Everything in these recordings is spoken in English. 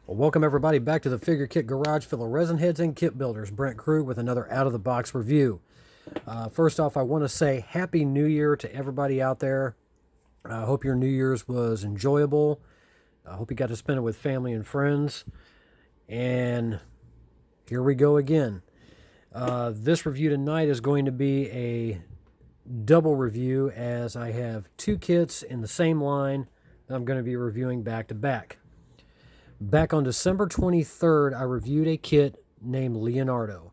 Well, welcome everybody back to the Figure Kit Garage full of resin heads and kit builders. Brent Krug with another out-of-the-box review. First off, I want to say Happy New Year to everybody out there. I hope your New Year's was enjoyable. I hope you got to spend it with family and friends. And here we go again. This review tonight is going to be a double review as I have two kits in the same line that I'm going to be reviewing back to back. Back on December 23rd, I reviewed a kit named Leonardo,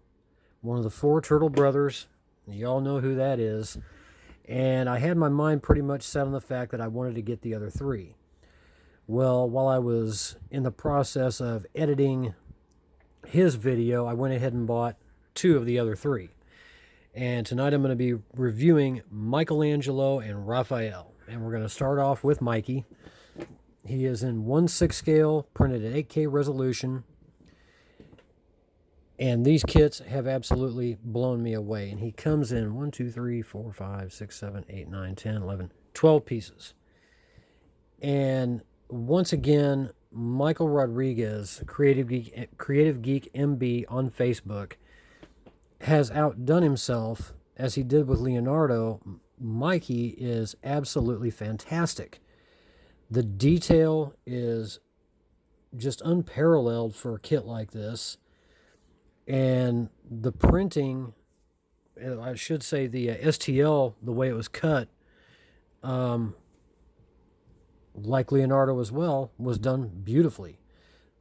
one of the four Turtle brothers. You all know who that is. And I had my mind pretty much set on the fact that I wanted to get the other three. Well, while I was in the process of editing his video, I went ahead and bought two of the other three. And tonight I'm going to be reviewing Michangelo and Raphael. And we're going to start off with Mikey. He is in 1/6 scale, printed at 8K resolution. And these kits have absolutely blown me away. And he comes in 1, 2, 3, 4, 5, 6, 7, 8, 9, 10, 11, 12 pieces. And once again, Michel Rodriguez, Creative Geek MB on Facebook, has outdone himself as he did with Leonardo. Mikey is absolutely fantastic. The detail is just unparalleled for a kit like this. And the printing, I should say the STL, the way it was cut, like Leonardo as well, was done beautifully.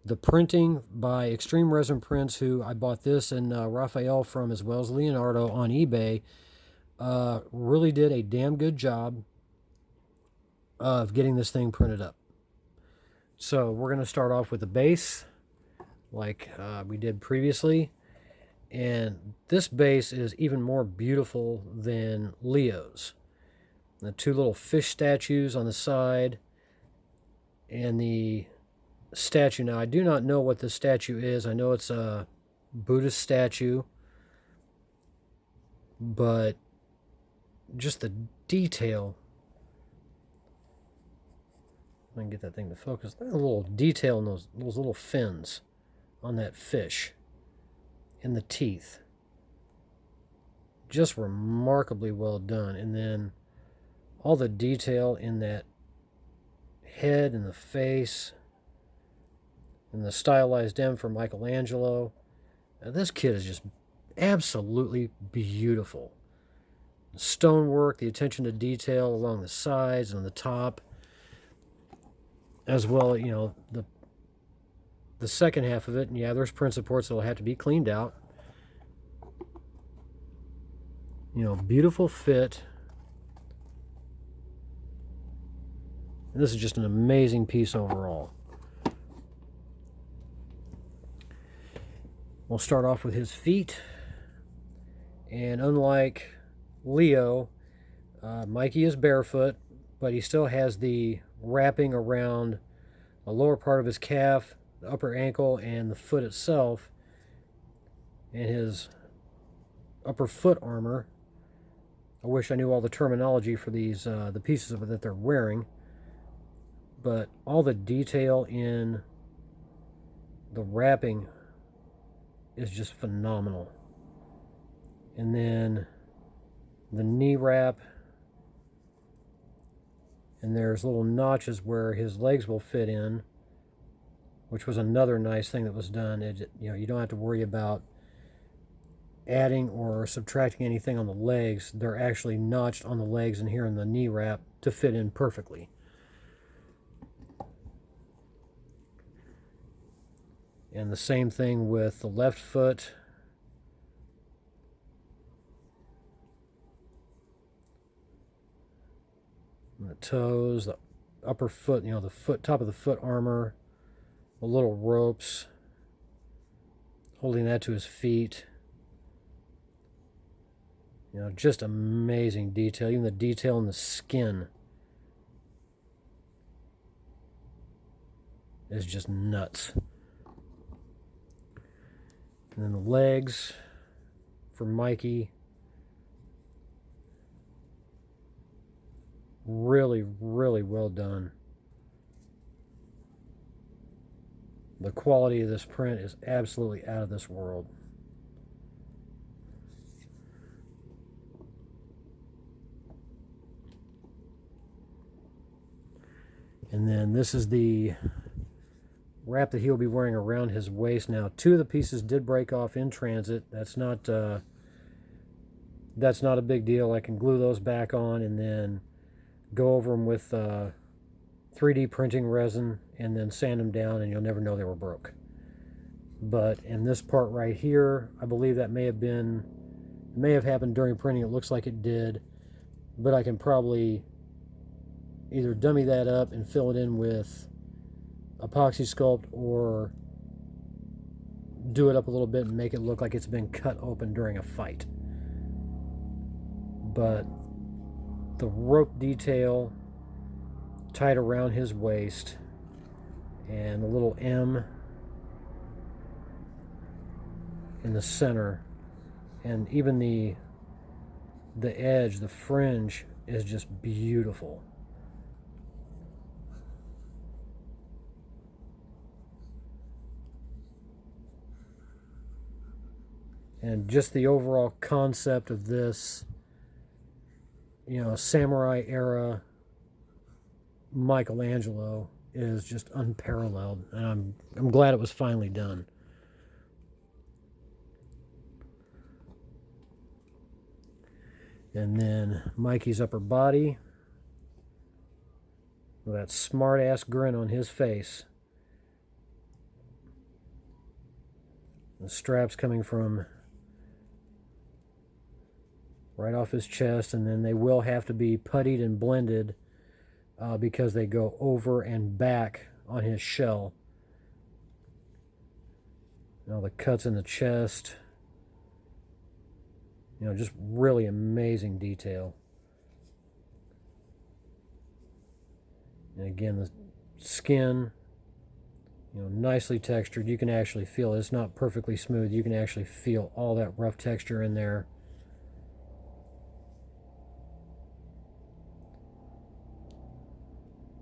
The printing by Extreme Resin Prints, who I bought this and Raphael from, as well as Leonardo on eBay, really did a damn good job of getting this thing printed up. So we're going to start off with the base like we did previously. And this base is even more beautiful than Leo's. The two little fish statues on the side and the statue. Now, I do not know what this statue is. I know it's a Buddhist statue, but just the detail. I can get that thing to focus. There's a little detail in those little fins on that fish and the teeth. Just remarkably well done. And then all the detail in that head and the face and the stylized M for Michangelo. Now, this kit is just absolutely beautiful. The stonework, the attention to detail along the sides and the top, as well, you know, the second half of it. And yeah, there's print supports that will have to be cleaned out. You know, beautiful fit. And this is just an amazing piece overall. We'll start off with his feet. And unlike Leo, Mikey is barefoot, but he still has the wrapping around the lower part of his calf, the upper ankle, and the foot itself. And his upper foot armor. I wish I knew all the terminology for these, the pieces of it that they're wearing. But all the detail in the wrapping is just phenomenal. And then the knee wrap. And there's little notches where his legs will fit in, which was another nice thing that was done. You know, you don't have to worry about adding or subtracting anything on the legs. They're actually notched on the legs and here in the knee wrap to fit in perfectly. And the same thing with the left foot. And the toes, the upper foot, you know, the foot, top of the foot armor, the little ropes, holding that to his feet. You know, just amazing detail. Even the detail in the skin is just nuts. And then the legs for Mikey. Really, really well done. The quality of this print is absolutely out of this world. And then this is the wrap that he'll be wearing around his waist. Now, 2 of the pieces did break off in transit. That's not a big deal. I can glue those back on and then go over them with 3D printing resin and then sand them down, and you'll never know they were broke. But in this part right here, I believe that may have happened during printing. It looks like it did, but I can probably either dummy that up and fill it in with epoxy sculpt, or do it up a little bit and make it look like it's been cut open during a fight. But the rope detail tied around his waist and the little M in the center, and even the edge, the fringe, is just beautiful. And just the overall concept of this, you know, samurai era Michelangelo is just unparalleled, and I'm glad it was finally done. And then Mikey's upper body, with that smart-ass grin on his face. The straps coming from right off his chest, and then they will have to be puttied and blended because they go over and back on his shell. Now the cuts in the chest, you know, just really amazing detail. And again, the skin, you know, nicely textured. You can actually feel it. It's not perfectly smooth. You can actually feel all that rough texture in there.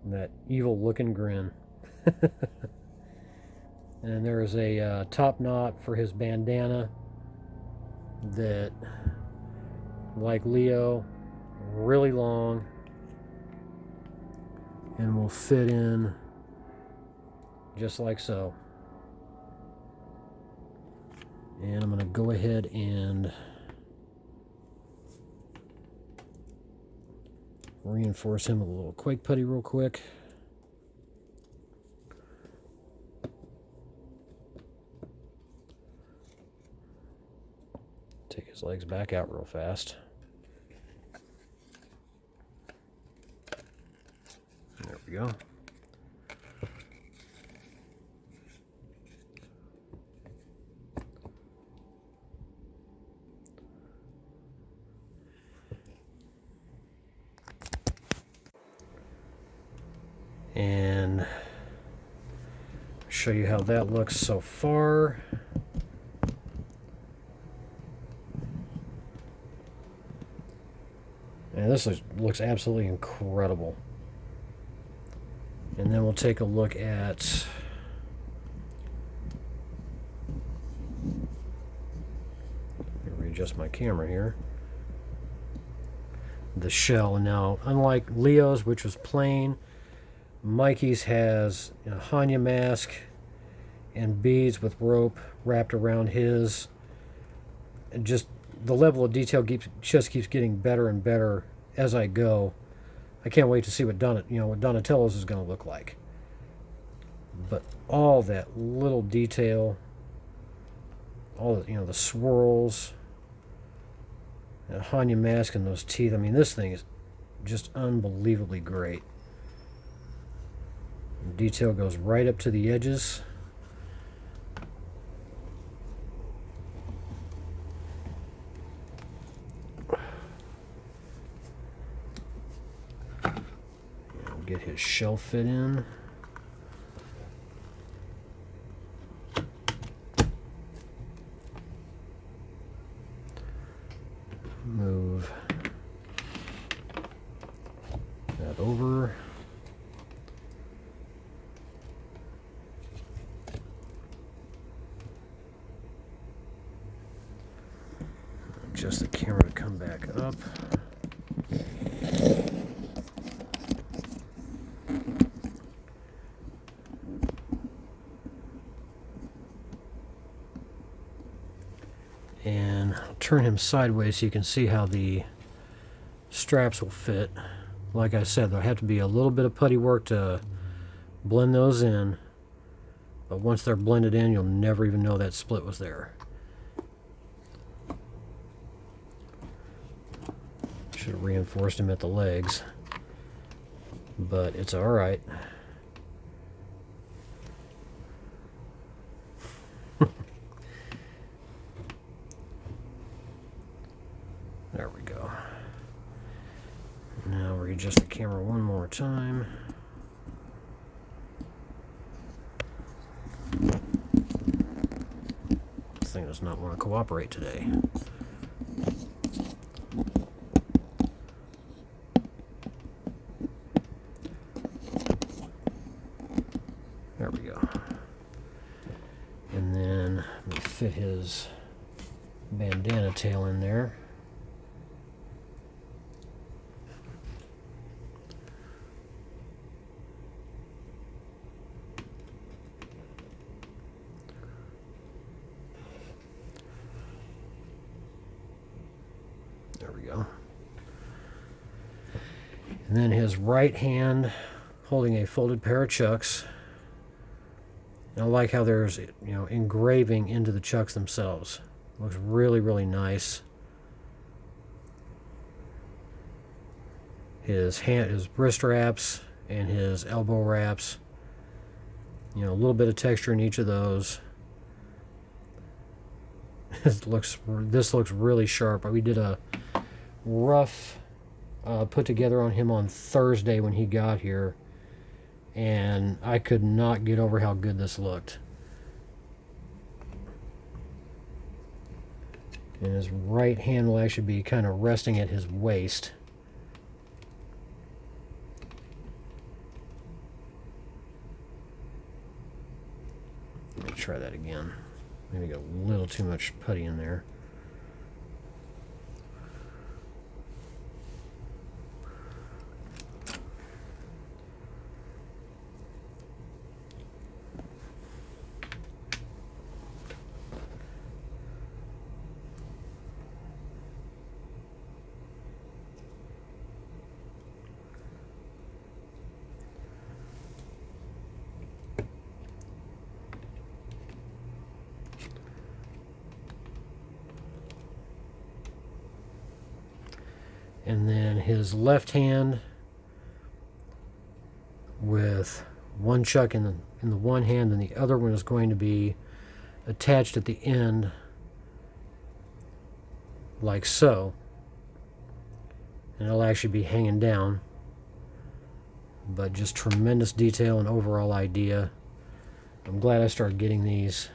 And that evil looking grin. And there is a top knot for his bandana that, like Leo, really long and will fit in just like so. And I'm going to go ahead and reinforce him with a little quake putty real quick. Take his legs back out real fast. There we go. And show you how that looks so far. And this looks absolutely incredible. And then we'll take a look at readjust my camera here. The shell. Now, unlike Leo's, which was plain, Mikey's has a Hanya mask and beads with rope wrapped around his. And just the level of detail just keeps getting better and better as I go. I can't wait to see what Donatello's is going to look like. But all that little detail, all the swirls, that Hanya mask and those teeth. I mean, this thing is just unbelievably great. Detail goes right up to the edges. Get his shell fit in. Move that over. Adjust the camera to come back up. And I'll turn him sideways so you can see how the straps will fit. Like I said, there'll have to be a little bit of putty work to blend those in, but once they're blended in, you'll never even know that split was there. Should have reinforced him at the legs, but it's all right. There we go. Now readjust the camera one more time. This thing does not want to cooperate today. There we go. And then we fit his bandana tail in there. There we go. And then his right hand holding a folded pair of chucks. And I like how there's, engraving into the chucks themselves. Looks really, really nice. His wrist wraps and his elbow wraps. A little bit of texture in each of those. This looks really sharp. We did a rough put together on him on Thursday when he got here, and I could not get over how good this looked. And his right hand will actually be kind of resting at his waist. Let me try that again. Maybe got a little too much putty in there. And then his left hand with one chuck in the one hand, and the other one is going to be attached at the end like so. And it'll actually be hanging down, but just tremendous detail and overall idea. I'm glad I started getting these.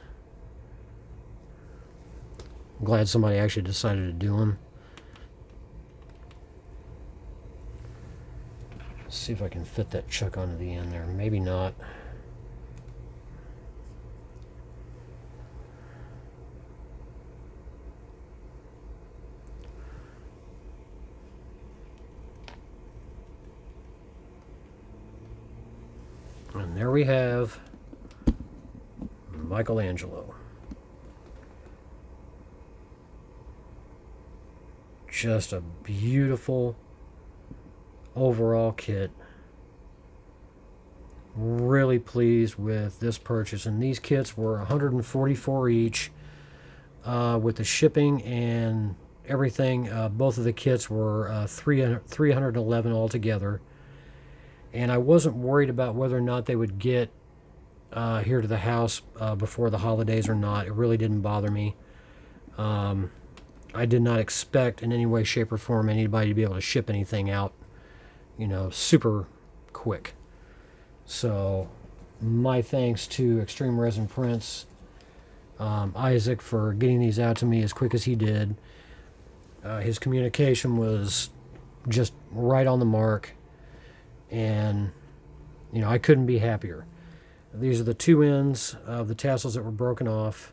I'm glad somebody actually decided to do them. See if I can fit that chuck onto the end there. Maybe not. And there we have Michangelo. Just a beautiful overall kit. Really pleased with this purchase, and these kits were $144 each with the shipping and everything. Both of the kits were $311 altogether, and I wasn't worried about whether or not they would get here to the house before the holidays or not. It really didn't bother me. I did not expect in any way, shape, or form anybody to be able to ship anything out super quick. So my thanks to Extreme Resin Prints, Isaac, for getting these out to me as quick as he did. His communication was just right on the mark, and I couldn't be happier. These are the two ends of the tassels that were broken off,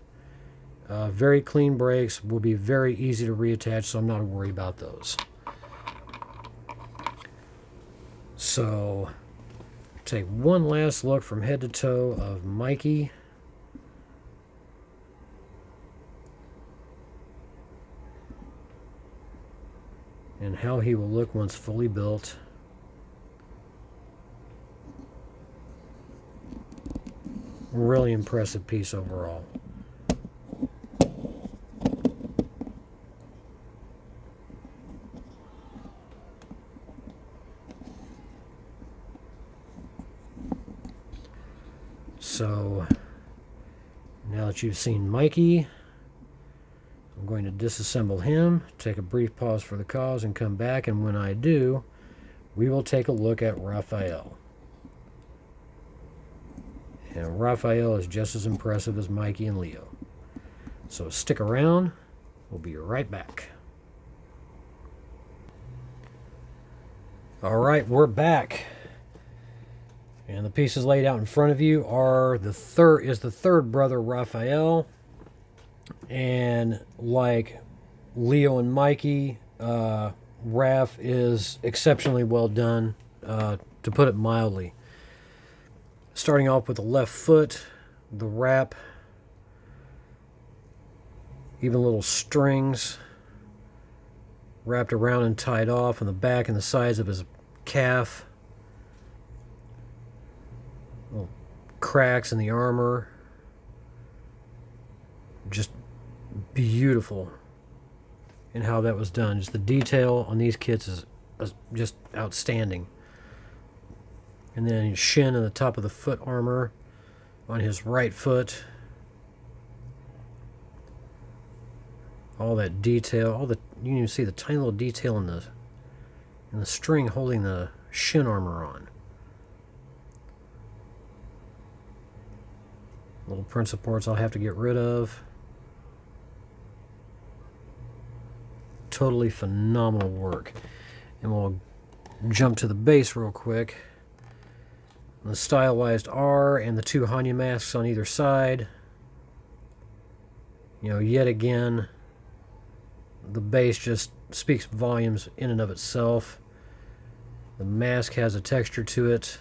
Very clean brakes, will be very easy to reattach, so I'm not worried about those. So, take one last look from head to toe of Mikey. And how he will look once fully built. Really impressive piece overall. So, now that you've seen Mikey, I'm going to disassemble him, take a brief pause for the cause, and come back, and when I do, we will take a look at Raphael. And Raphael is just as impressive as Mikey and Leo. So stick around, we'll be right back. Alright, we're back. And the pieces laid out in front of you are the third brother, Raphael. And like Leo and Mikey, Raph is exceptionally well done, to put it mildly. Starting off with the left foot, the wrap, even little strings wrapped around and tied off on the back and the sides of his calf. Little cracks in the armor. Just beautiful in how that was done. Just the detail on these kits is just outstanding. And then his shin and the top of the foot armor on his right foot. All that detail, you can even see the tiny little detail in the string holding the shin armor on. Little print supports I'll have to get rid of. Totally phenomenal work. And we'll jump to the base real quick. The stylized R and the two Hanya masks on either side. You know, yet again, the base just speaks volumes in and of itself. The mask has a texture to it.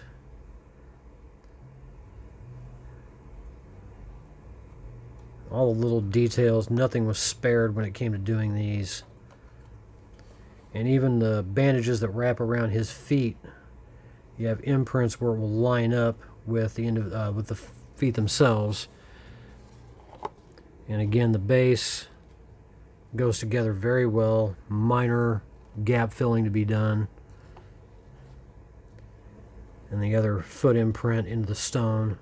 All the little details, nothing was spared when it came to doing these. And even the bandages that wrap around his feet, you have imprints where it will line up with the feet themselves. And again, the base goes together very well. Minor gap filling to be done. And the other foot imprint into the stone.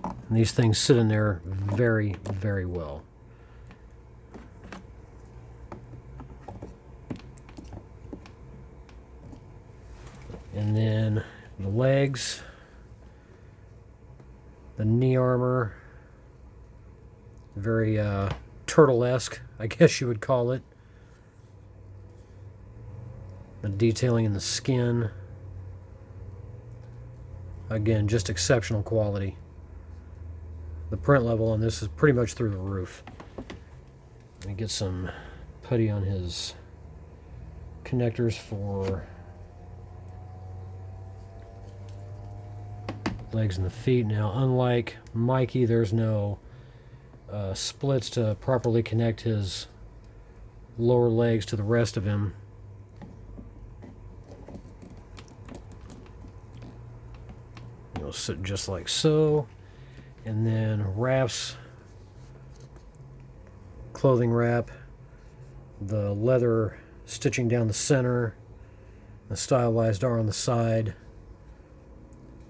And these things sit in there very, very well. And then the legs, the knee armor, very turtle-esque, I guess you would call it. The detailing in the skin, again, just exceptional quality. The print level on this is pretty much through the roof. Let me get some putty on his connectors for legs and the feet. Now, unlike Mikey, there's no splits to properly connect his lower legs to the rest of him. It'll sit just like so. And then Raph's clothing wrap, the leather stitching down the center, the stylized R on the side.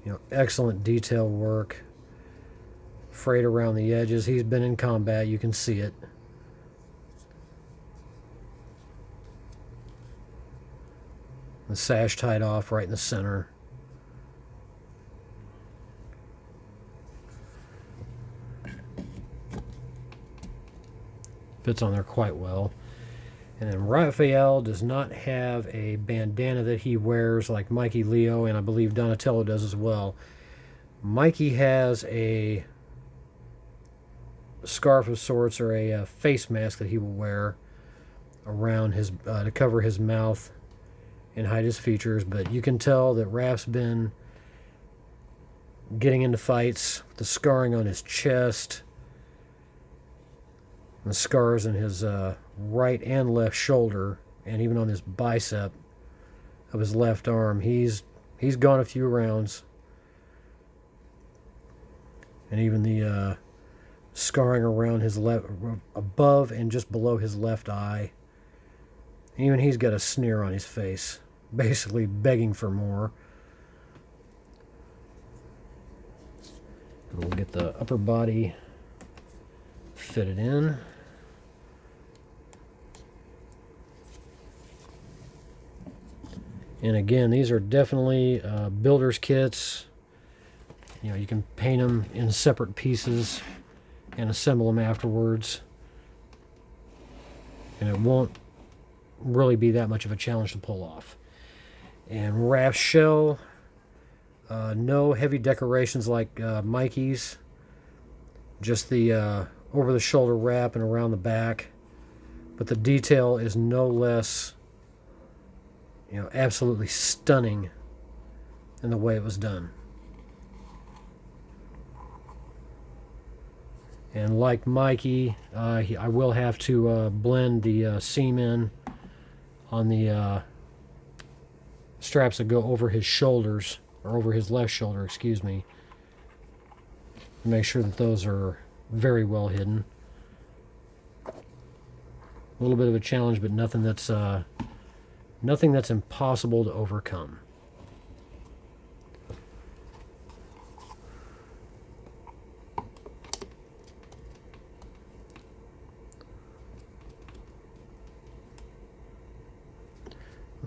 You know, excellent detail work. Frayed around the edges. He's been in combat, you can see it. The sash tied off right in the center. Fits on there quite well. And then Raphael does not have a bandana that he wears like Mikey, Leo, and I believe Donatello does as well. Mikey has a scarf of sorts, or a face mask that he will wear around his to cover his mouth and hide his features. But you can tell that Raph's been getting into fights, the scarring on his chest, and the scars in his right and left shoulder, and even on his bicep of his left arm. He's gone a few rounds, and even the scarring around his left, above and just below his left eye. Even he's got a sneer on his face, basically begging for more. And we'll get the upper body fitted in. And again, these are definitely builder's kits. You know, you can paint them in separate pieces and assemble them afterwards. And it won't really be that much of a challenge to pull off. And Raph's shell, no heavy decorations like Mikey's. Just the over-the-shoulder wrap and around the back. But the detail is no less, you know, absolutely stunning in the way it was done. And like Mikey, I will have to blend the seam in on the straps that go over his shoulders, or over his left shoulder, excuse me. Make sure that those are very well hidden. A little bit of a challenge, but nothing that's impossible to overcome.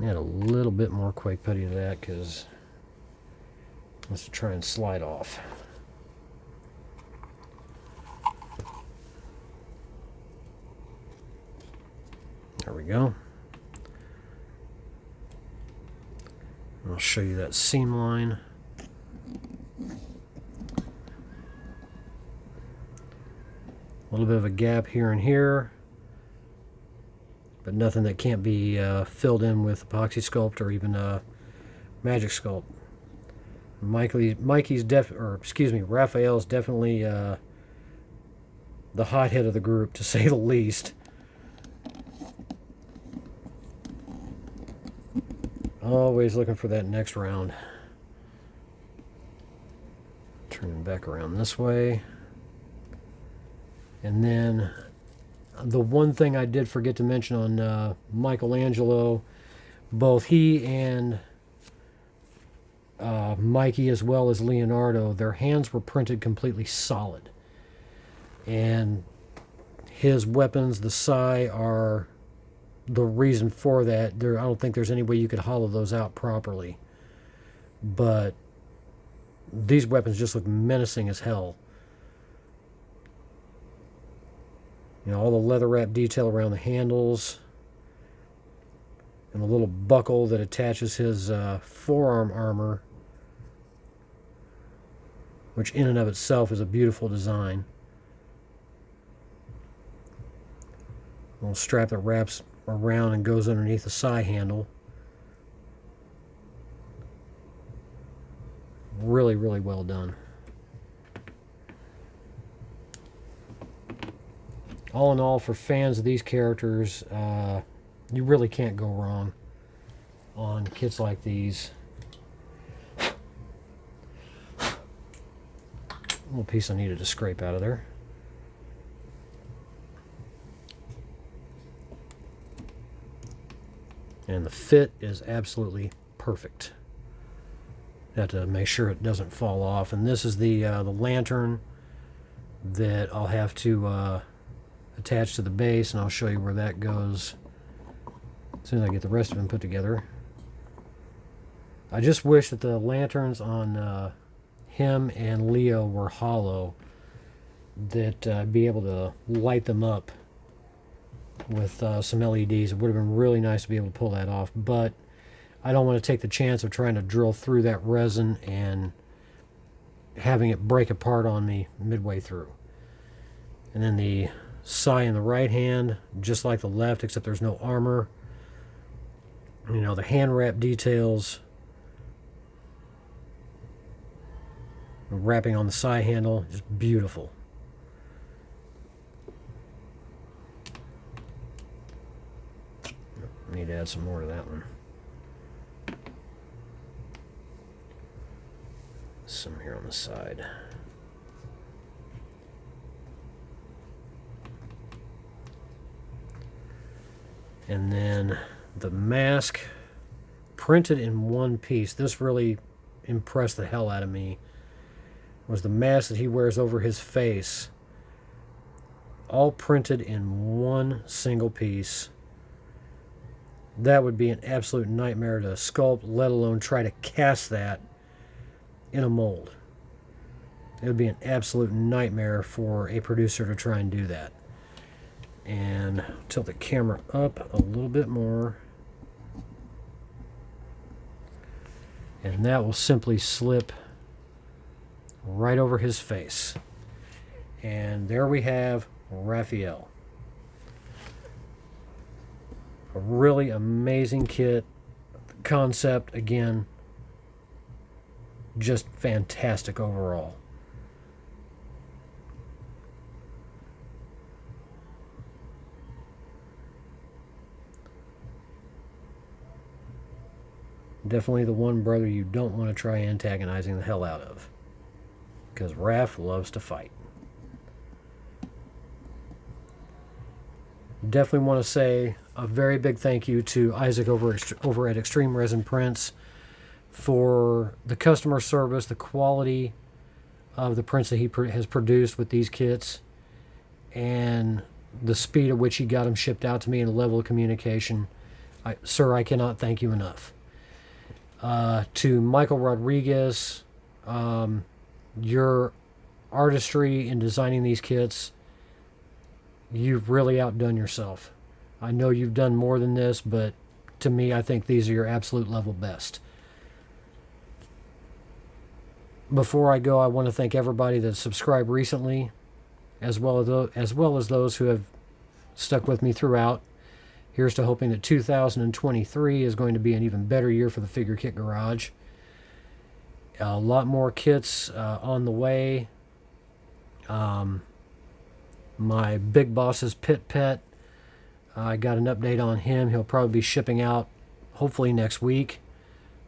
Add a little bit more quake putty to that because let's try and slide off. There we go. I'll show you that seam line. A little bit of a gap here and here, but nothing that can't be filled in with epoxy sculpt or even magic sculpt. Raphael's definitely the hothead of the group, to say the least. Always looking for that next round. Turning back around this way. And then the one thing I did forget to mention on Michangelo, both he and Mikey, as well as Leonardo, their hands were printed completely solid. And his weapons, the sai, are the reason for that. I don't think there's any way you could hollow those out properly. But these weapons just look menacing as hell. You know, all the leather wrap detail around the handles, and the little buckle that attaches his forearm armor, which in and of itself is a beautiful design. A little strap that wraps around and goes underneath the sai handle. Really, really well done. All in all, for fans of these characters, you really can't go wrong on kits like these. Little piece I needed to scrape out of there. And the fit is absolutely perfect. Have to make sure it doesn't fall off. And this is the lantern that I'll have to attach to the base, and I'll show you where that goes as soon as I get the rest of them put together. I just wish that the lanterns on him and Leo were hollow, that I'd be able to light them up with some LEDs. It would have been really nice to be able to pull that off, but I don't want to take the chance of trying to drill through that resin and having it break apart on me midway through. And then the sai in the right hand, just like the left, except there's no armor. You know, the hand wrap details, wrapping on the sai handle, just beautiful. I need to add some more to that one. Some here on the side. And then the mask, printed in one piece. This really impressed the hell out of me. Was the mask that he wears over his face. All printed in one single piece. That would be an absolute nightmare to sculpt, let alone try to cast that in a mold. It would be an absolute nightmare for a producer to try and do that. And tilt the camera up a little bit more. And that will simply slip right over his face. And there we have Raphael. A really amazing kit. Concept, again, just fantastic overall. Definitely the one brother you don't want to try antagonizing the hell out of. Because Raph loves to fight. Definitely want to say a very big thank you to Isaac over at Extreme Resin Prints for the customer service, the quality of the prints that he has produced with these kits, and the speed at which he got them shipped out to me and the level of communication. Sir, I cannot thank you enough. To Michel Rodriguez, your artistry in designing these kits, you've really outdone yourself. I know you've done more than this, but to me, I think these are your absolute level best. Before I go, I want to thank everybody that subscribed recently, as well as those who have stuck with me throughout. Here's to hoping that 2023 is going to be an even better year for the Figure Kit Garage. A lot more kits on the way. My big boss's Pit Pet, I got an update on him. He'll probably be shipping out hopefully next week.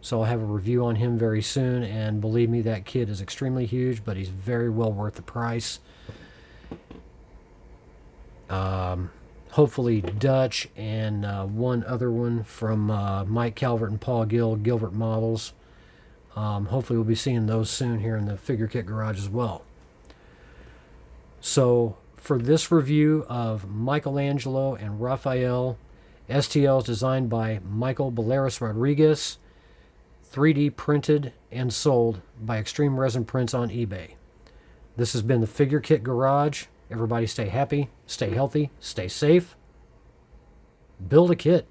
So I'll have a review on him very soon. And believe me, that kit is extremely huge, but he's very well worth the price. Hopefully Dutch and one other one from Mike Calvert and Paul Gilbert Models. Hopefully we'll be seeing those soon here in the Figure Kit Garage as well. So for this review of Michangelo and Raphael, STLs designed by Michel Rodriguez, 3D printed and sold by Extreme Resin Prints on eBay. This has been the Figure Kit Garage. Everybody stay happy, stay healthy, stay safe. Build a kit.